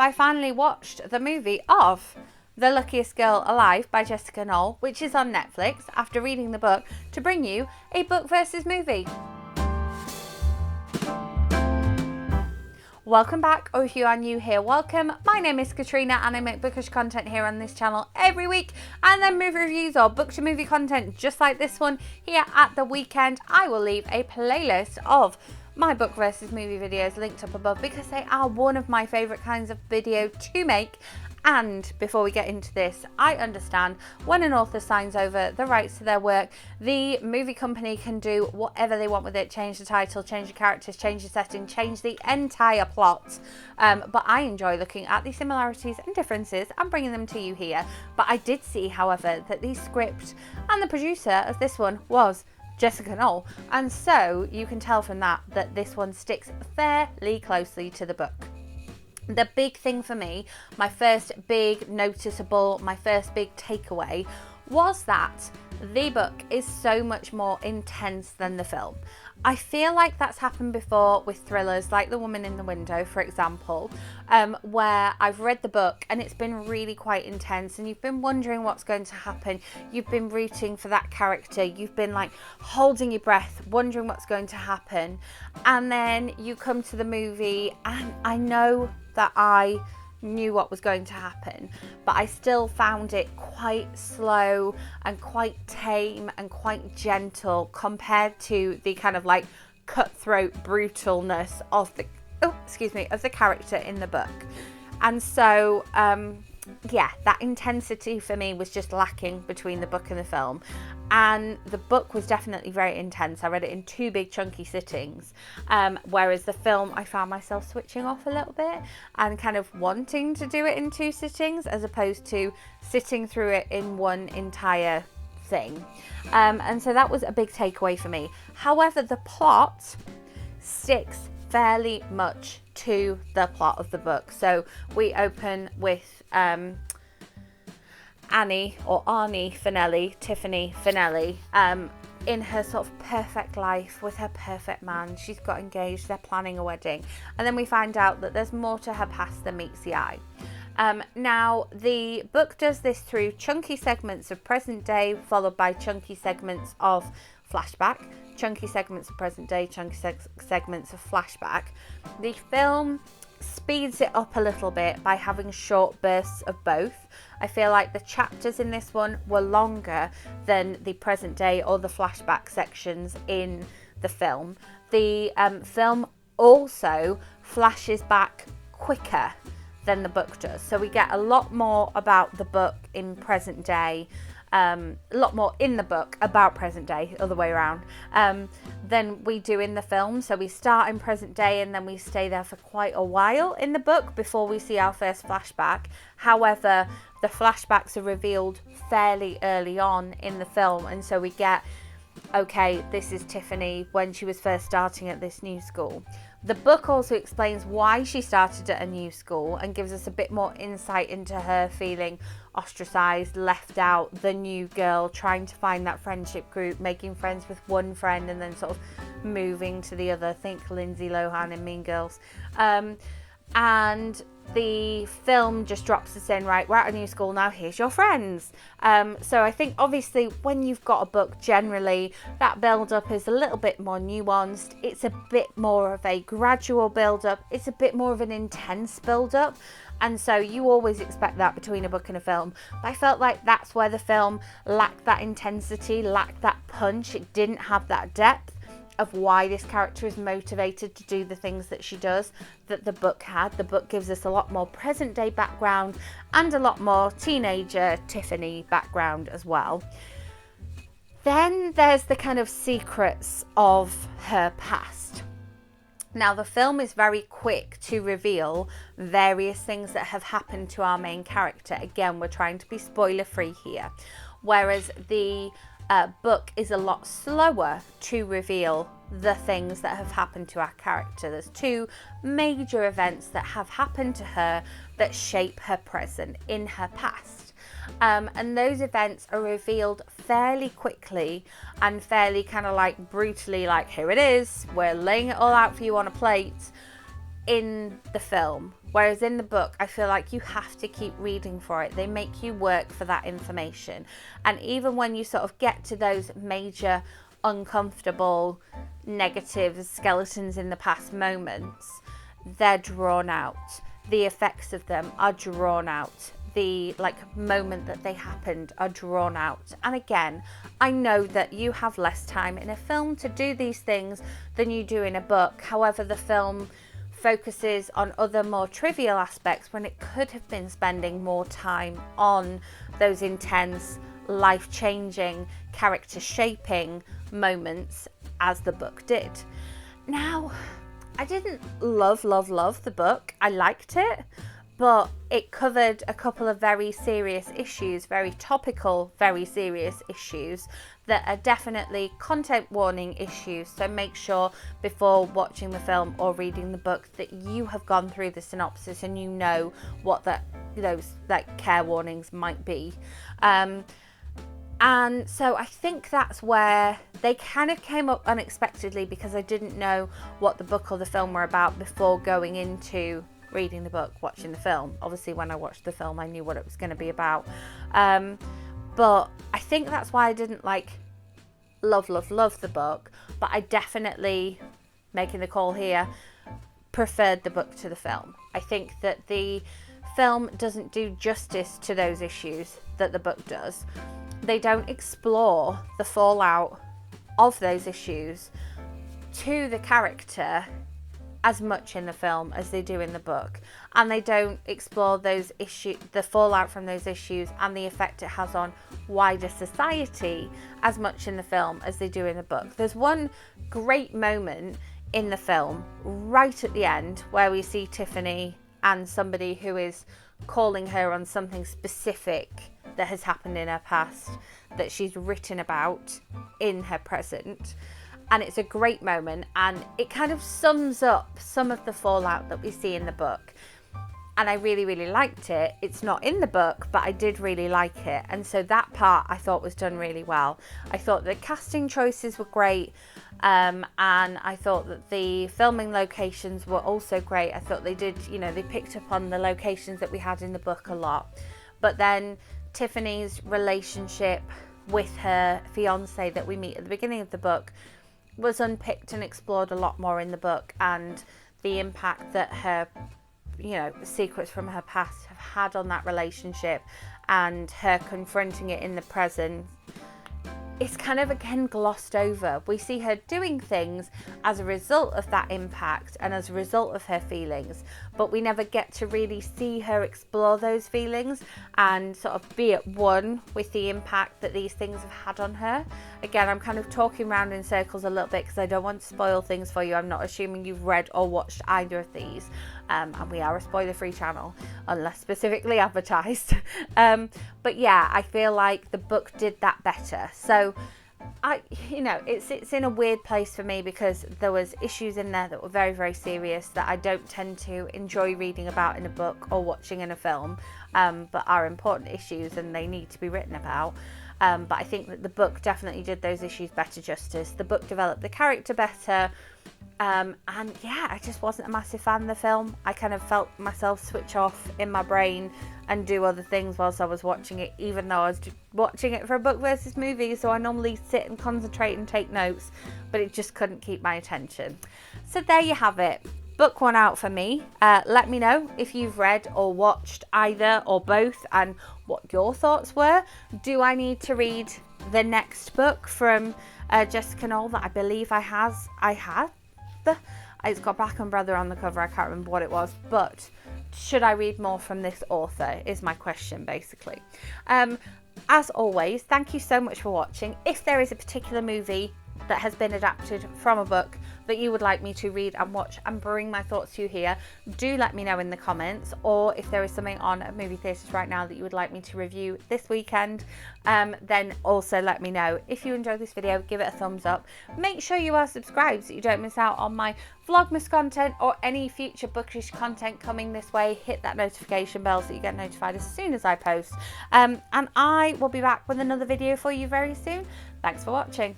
I finally watched the movie of The Luckiest Girl Alive by Jessica Knoll, which is on Netflix, after reading the book, to bring you a book versus movie. Welcome back, or if you are new here, welcome. My name is Katrina and I make bookish content here on this channel every week, and then movie reviews or book to movie content just like this one here at the weekend. I will leave a playlist of my book versus movie videos linked up above because they are one of my favourite kinds of video to make. And before we get into this, I understand when an author signs over the rights to their work, the movie company can do whatever they want with it, change the title, change the characters, change the setting, change the entire plot. But I enjoy looking at the similarities and differences and bringing them to you here. But I did see, however, that the script and the producer of this one was Jessica Knoll. And so you can tell from that this one sticks fairly closely to the book. The big thing for me, my first big noticeable, my first big takeaway was that the book is so much more intense than the film. I feel like that's happened before with thrillers like The Woman in the Window, for example, where I've read the book and it's been really quite intense and you've been wondering what's going to happen. You've been rooting for that character. You've been like holding your breath, wondering what's going to happen. And then you come to the movie and I know that I knew what was going to happen, but I still found it quite slow and quite tame and quite gentle compared to the kind of like cutthroat brutalness of the of the character in the book. And so yeah, that intensity for me was just lacking between the book and the film. And the book was definitely very intense. I read it in 2 big chunky sittings, whereas the film I found myself switching off a little bit and kind of wanting to do it in 2 sittings as opposed to sitting through it in one entire thing. And so that was a big takeaway for me. However, the plot sticks fairly much to the plot of the book. So we open with Tiffany Finelli, in her sort of perfect life with her perfect man. She's got engaged, they're planning a wedding, and then we find out that there's more to her past than meets the eye. Now, the book does this through chunky segments of present day, followed by chunky segments of flashback, chunky segments of present day, chunky segments of flashback. The film speeds it up a little bit by having short bursts of both. I feel like the chapters in this one were longer than the present day or the flashback sections in the film. The film also flashes back quicker than the book does. So we get a lot more about the book in present day, a lot more in the book about present day, other way around, than we do in the film. So we start in present day and then we stay there for quite a while in the book before we see our first flashback. However, the flashbacks are revealed fairly early on in the film, and so we get, okay, this is Tiffany when she was first starting at this new school. The book also explains why she started at a new school and gives us a bit more insight into her feeling ostracized, left out, the new girl, trying to find that friendship group, making friends with one friend and then sort of moving to the other. Think Lindsay Lohan in Mean Girls. And the film just drops us in, right, we're at a new school now, here's your friends. So I think obviously when you've got a book, generally that build up is a little bit more nuanced. It's a bit more of a gradual build up. It's a bit more of an intense build up. And so you always expect that between a book and a film. But I felt like that's where the film lacked that intensity, lacked that punch. It didn't have that depth of why this character is motivated to do the things that she does that the book had. The book gives us a lot more present day background and a lot more teenager Tiffany background as well. Then there's the kind of secrets of her past. Now, the film is very quick to reveal various things that have happened to our main character. Again, we're trying to be spoiler free here, whereas the book is a lot slower to reveal the things that have happened to our character. There's 2 major events that have happened to her that shape her present in her past. And those events are revealed fairly quickly and fairly kind of like brutally, like, here it is, we're laying it all out for you on a plate in the film. Whereas in the book, I feel like you have to keep reading for it. They make you work for that information. And even when you sort of get to those major, uncomfortable, negative skeletons in the past moments, they're drawn out. The effects of them are drawn out. The moment that they happened are drawn out. And again, I know that you have less time in a film to do these things than you do in a book. However, the film focuses on other more trivial aspects when it could have been spending more time on those intense, life-changing, character-shaping moments as the book did. Now, I didn't love the book. I liked it, but it covered a couple of very serious issues, very topical, very serious issues that are definitely content warning issues. So make sure before watching the film or reading the book that you have gone through the synopsis and you know what those care warnings might be. And so I think that's where they kind of came up unexpectedly, because I didn't know what the book or the film were about before going into reading the book, watching the film. Obviously, when I watched the film, I knew what it was going to be about. But I think that's why I didn't love the book. But I definitely, making the call here, preferred the book to the film. I think that the film doesn't do justice to those issues that the book does. They don't explore the fallout of those issues to the character as much in the film as they do in the book, and they don't explore those issues, the fallout from those issues and the effect it has on wider society as much in the film as they do in the book. There's one great moment in the film right at the end where we see Tiffany and somebody who is calling her on something specific that has happened in her past that she's written about in her present. And it's a great moment, and it kind of sums up some of the fallout that we see in the book. And I really liked it. It's not in the book, but I did really like it. And so that part I thought was done really well. I thought the casting choices were great. And I thought that the filming locations were also great. I thought they did, they picked up on the locations that we had in the book a lot. But then Tiffany's relationship with her fiance that we meet at the beginning of the book was unpicked and explored a lot more in the book, and the impact that her secrets from her past have had on that relationship and her confronting it in the present is kind of again glossed over. We see her doing things as a result of that impact and as a result of her feelings, but we never get to really see her explore those feelings and sort of be at one with the impact that these things have had on her. Again, I'm kind of talking around in circles a little bit because I don't want to spoil things for you. I'm not assuming you've read or watched either of these. And we are a spoiler-free channel, unless specifically advertised. But yeah, I feel like the book did that better. So, it's in a weird place for me because there was issues in there that were very, very serious that I don't tend to enjoy reading about in a book or watching in a film, but are important issues and they need to be written about. But I think that the book definitely did those issues better justice. The book developed the character better. And yeah, I just wasn't a massive fan of the film. I kind of felt myself switch off in my brain and do other things whilst I was watching it, even though I was watching it for a book versus movie. So I normally sit and concentrate and take notes, but it just couldn't keep my attention. So there you have it. Book one out for me. Let me know if you've read or watched either or both and what your thoughts were. Do I need to read the next book from Jessica Knoll that I believe I had? It's got Black and Brother on the cover. I can't remember what it was, but should I read more from this author is my question basically. As always, thank you so much for watching. If there is a particular movie that has been adapted from a book that you would like me to read and watch and bring my thoughts to you here, do let me know in the comments. Or if there is something on at movie theatres right now that you would like me to review this weekend, then also let me know. If you enjoyed this video, give it a thumbs up. Make sure you are subscribed so you don't miss out on my Vlogmas content or any future bookish content coming this way. Hit that notification bell so you get notified as soon as I post. And I will be back with another video for you very soon. Thanks for watching.